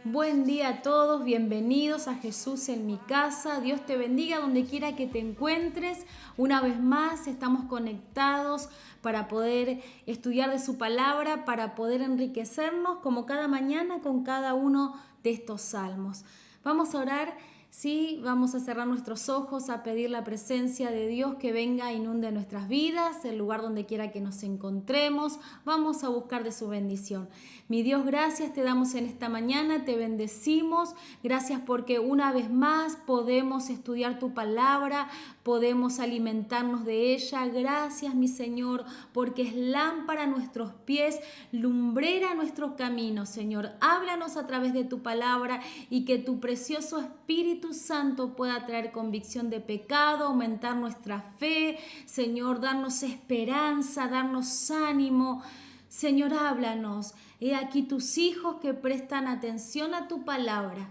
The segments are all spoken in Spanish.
Buen día a todos, bienvenidos a Jesús en mi casa. Dios te bendiga donde quiera que te encuentres. Una vez más estamos conectados para poder estudiar de su palabra, para poder enriquecernos como cada mañana con cada uno de estos salmos. Vamos a orar. Sí, vamos a cerrar nuestros ojos, a pedir la presencia de Dios que venga e inunde nuestras vidas, el lugar donde quiera que nos encontremos. Vamos a buscar de su bendición. Mi Dios, gracias te damos en esta mañana, te bendecimos. Gracias porque una vez más podemos estudiar tu palabra, podemos alimentarnos de ella. Gracias, mi Señor, porque es lámpara a nuestros pies, lumbrera a nuestros caminos, Señor. Háblanos a través de tu palabra y que tu precioso Espíritu Santo pueda traer convicción de pecado, aumentar nuestra fe, Señor, darnos esperanza, darnos ánimo. Señor, háblanos. He aquí tus hijos que prestan atención a tu palabra.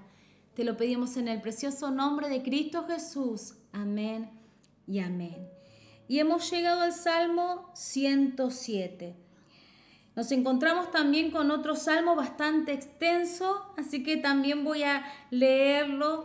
Te lo pedimos en el precioso nombre de Cristo Jesús. Amén y amén. Y hemos llegado al Salmo 107. Nos encontramos también con otro salmo bastante extenso, así que también voy a leerlo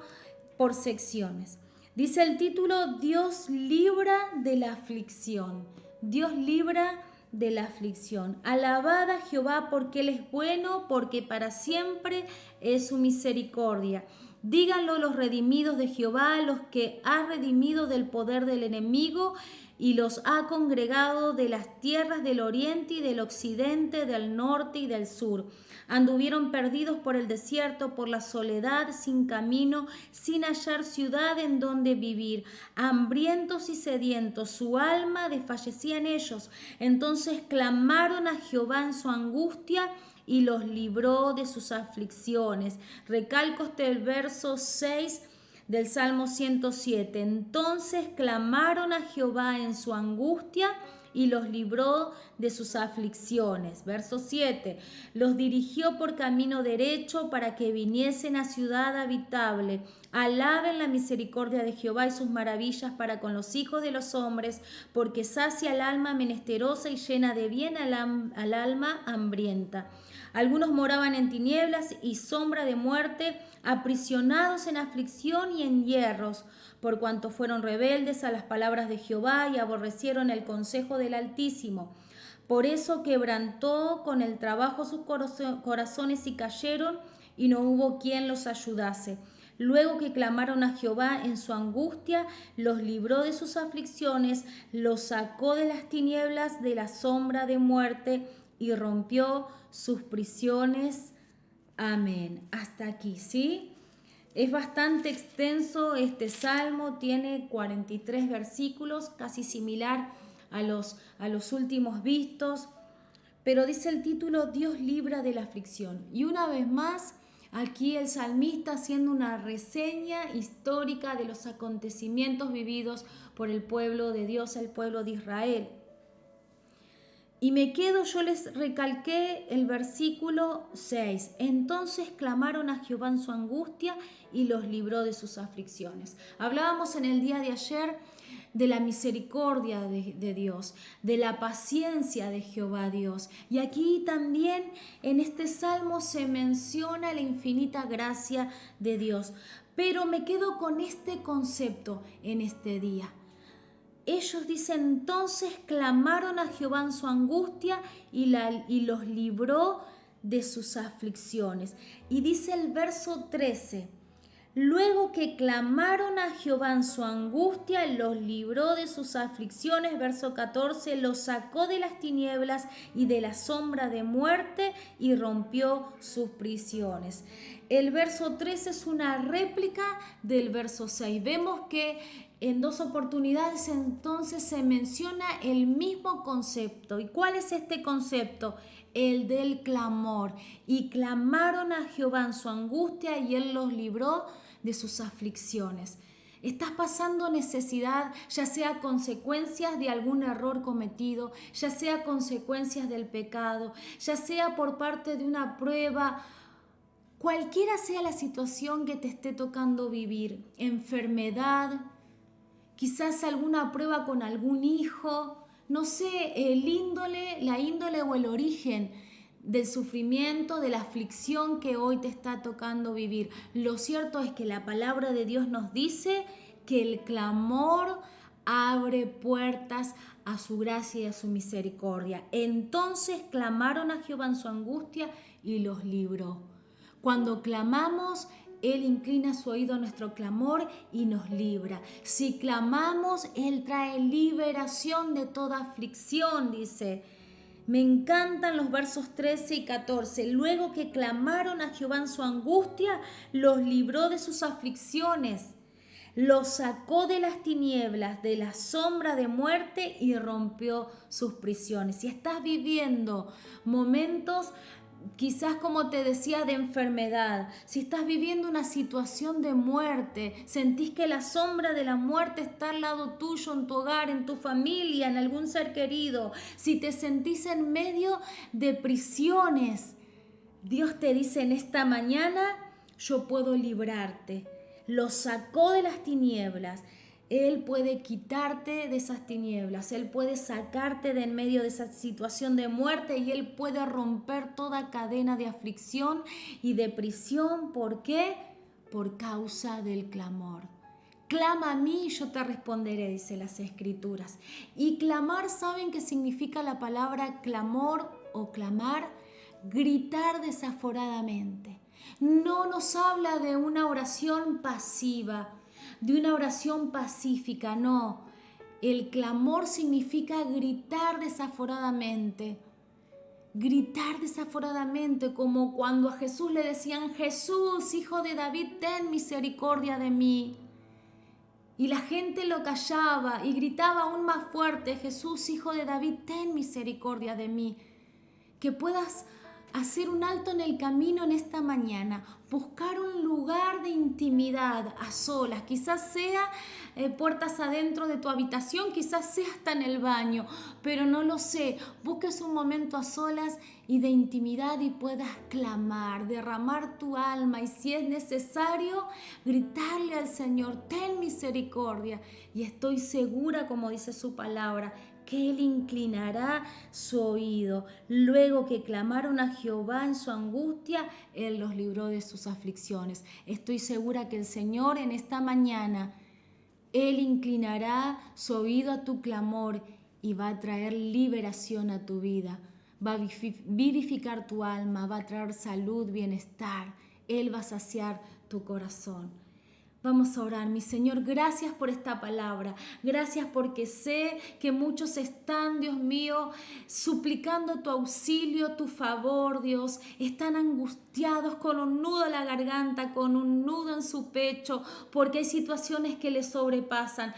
por secciones. Dice el título: Dios libra de la aflicción. Dios libra de la aflicción. Alabad a Jehová porque Él es bueno, porque para siempre es su misericordia. Díganlo los redimidos de Jehová, los que ha redimido del poder del enemigo y los ha congregado de las tierras del oriente y del occidente, del norte y del sur. Anduvieron perdidos por el desierto, por la soledad, sin camino, sin hallar ciudad en donde vivir. Hambrientos y sedientos, su alma desfallecía en ellos. Entonces clamaron a Jehová en su angustia y los libró de sus aflicciones. Recalco el verso 6 del Salmo 107. Entonces clamaron a Jehová en su angustia y los libró de sus aflicciones. Verso 7. Los dirigió por camino derecho para que viniesen a ciudad habitable. Alaben la misericordia de Jehová y sus maravillas para con los hijos de los hombres, porque sacia al alma menesterosa y llena de bien al alma hambrienta. Algunos moraban en tinieblas y sombra de muerte, aprisionados en aflicción y en hierros, por cuanto fueron rebeldes a las palabras de Jehová y aborrecieron el consejo del Altísimo. Por eso quebrantó con el trabajo sus corazones y cayeron, y no hubo quien los ayudase. Luego que clamaron a Jehová en su angustia, los libró de sus aflicciones, los sacó de las tinieblas, de la sombra de muerte, y rompió sus prisiones. Amén. Hasta aquí, ¿sí? Es bastante extenso este salmo, tiene 43 versículos, casi similar a los últimos vistos, pero dice el título: Dios libra de la aflicción. Y una vez más, aquí el salmista haciendo una reseña histórica de los acontecimientos vividos por el pueblo de Dios, el pueblo de Israel. Y yo les recalqué el versículo 6. Entonces clamaron a Jehová en su angustia y los libró de sus aflicciones. Hablábamos en el día de ayer de la misericordia de Dios, de la paciencia de Jehová Dios. Y aquí también en este salmo se menciona la infinita gracia de Dios. Pero me quedo con este concepto en este día. Ellos dicen, entonces clamaron a Jehová en su angustia y los libró de sus aflicciones. Y dice el verso 13, luego que clamaron a Jehová en su angustia, los libró de sus aflicciones. Verso 14, los sacó de las tinieblas y de la sombra de muerte y rompió sus prisiones. El verso 13 es una réplica del verso 6. Vemos que en dos oportunidades entonces se menciona el mismo concepto. ¿Y cuál es este concepto? El del clamor. Y clamaron a Jehová en su angustia y Él los libró de sus aflicciones. Estás pasando necesidad, ya sea consecuencias de algún error cometido, ya sea consecuencias del pecado, ya sea por parte de una prueba. Cualquiera sea la situación que te esté tocando vivir, enfermedad, quizás alguna prueba con algún hijo, no sé, la índole o el origen del sufrimiento, de la aflicción que hoy te está tocando vivir. Lo cierto es que la palabra de Dios nos dice que el clamor abre puertas a su gracia y a su misericordia. Entonces clamaron a Jehová en su angustia y los libró. Cuando clamamos, Él inclina su oído a nuestro clamor y nos libra. Si clamamos, Él trae liberación de toda aflicción, dice. Me encantan los versos 13 y 14. Luego que clamaron a Jehová en su angustia, los libró de sus aflicciones. Los sacó de las tinieblas, de la sombra de muerte y rompió sus prisiones. Si estás viviendo momentos, quizás como te decía, de enfermedad, si estás viviendo una situación de muerte, sentís que la sombra de la muerte está al lado tuyo, en tu hogar, en tu familia, en algún ser querido, si te sentís en medio de prisiones, Dios te dice en esta mañana, yo puedo librarte. Lo sacó de las tinieblas. Él puede quitarte de esas tinieblas, Él puede sacarte de en medio de esa situación de muerte y Él puede romper toda cadena de aflicción y de prisión. ¿Por qué? Por causa del clamor. Clama a mí y yo te responderé, dice las Escrituras. Y clamar, ¿saben qué significa la palabra clamor o clamar? Gritar desaforadamente. No nos habla de una oración pasiva, de una oración pacífica, no. El clamor significa gritar desaforadamente. Gritar desaforadamente, como cuando a Jesús le decían, Jesús, hijo de David, ten misericordia de mí. Y la gente lo callaba y gritaba aún más fuerte, Jesús, hijo de David, ten misericordia de mí. Que puedas hacer un alto en el camino en esta mañana, buscar un lugar de intimidad a solas, quizás sea puertas adentro de tu habitación, quizás sea hasta en el baño, pero no lo sé, busques un momento a solas y de intimidad y puedas clamar, derramar tu alma y si es necesario, gritarle al Señor, ten misericordia y estoy segura, como dice su palabra, que Él inclinará su oído. Luego que clamaron a Jehová en su angustia, Él los libró de sus aflicciones. Estoy segura que el Señor en esta mañana, Él inclinará su oído a tu clamor y va a traer liberación a tu vida. Va a vivificar tu alma, va a traer salud, bienestar. Él va a saciar tu corazón. Vamos a orar. Mi Señor, gracias por esta palabra. Gracias porque sé que muchos están, Dios mío, suplicando tu auxilio, tu favor, Dios. Están angustiados con un nudo en la garganta, con un nudo en su pecho, porque hay situaciones que les sobrepasan.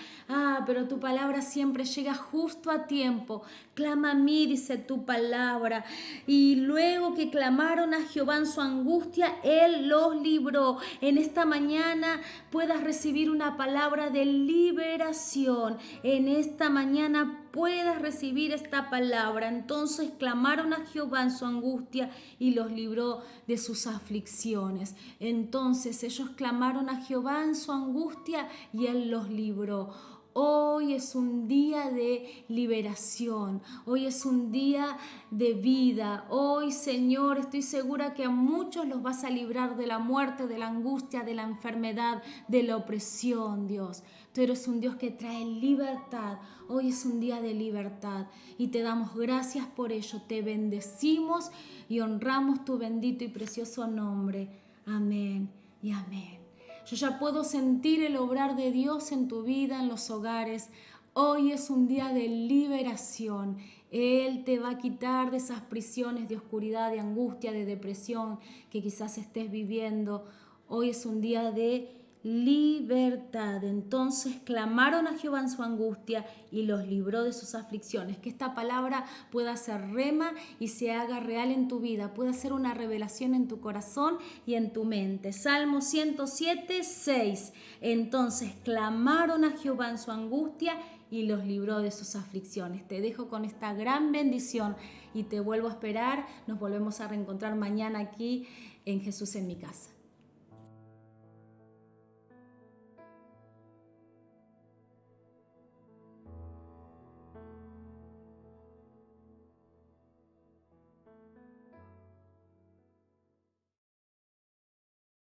Pero tu palabra siempre llega justo a tiempo. Clama a mí, dice tu palabra. Y luego que clamaron a Jehová en su angustia, Él los libró. En esta mañana puedas recibir una palabra de liberación. En esta mañana puedas recibir esta palabra. Entonces clamaron a Jehová en su angustia y los libró de sus aflicciones. Entonces ellos clamaron a Jehová en su angustia y Él los libró. Hoy es un día de liberación, hoy es un día de vida. Hoy, Señor, estoy segura que a muchos los vas a librar de la muerte, de la angustia, de la enfermedad, de la opresión, Dios. Tú eres un Dios que trae libertad. Hoy es un día de libertad y te damos gracias por ello. Te bendecimos y honramos tu bendito y precioso nombre. Amén y amén. Yo ya puedo sentir el obrar de Dios en tu vida, en los hogares. Hoy es un día de liberación. Él te va a quitar de esas prisiones de oscuridad, de angustia, de depresión que quizás estés viviendo. Hoy es un día de libertad. Entonces clamaron a Jehová en su angustia y los libró de sus aflicciones. Que esta palabra pueda ser rema y se haga real en tu vida, pueda ser una revelación en tu corazón y en tu mente. Salmo 107, 6. Entonces clamaron a Jehová en su angustia y los libró de sus aflicciones. Te dejo con esta gran bendición y te vuelvo a esperar. Nos volvemos a reencontrar mañana aquí en Jesús en mi casa.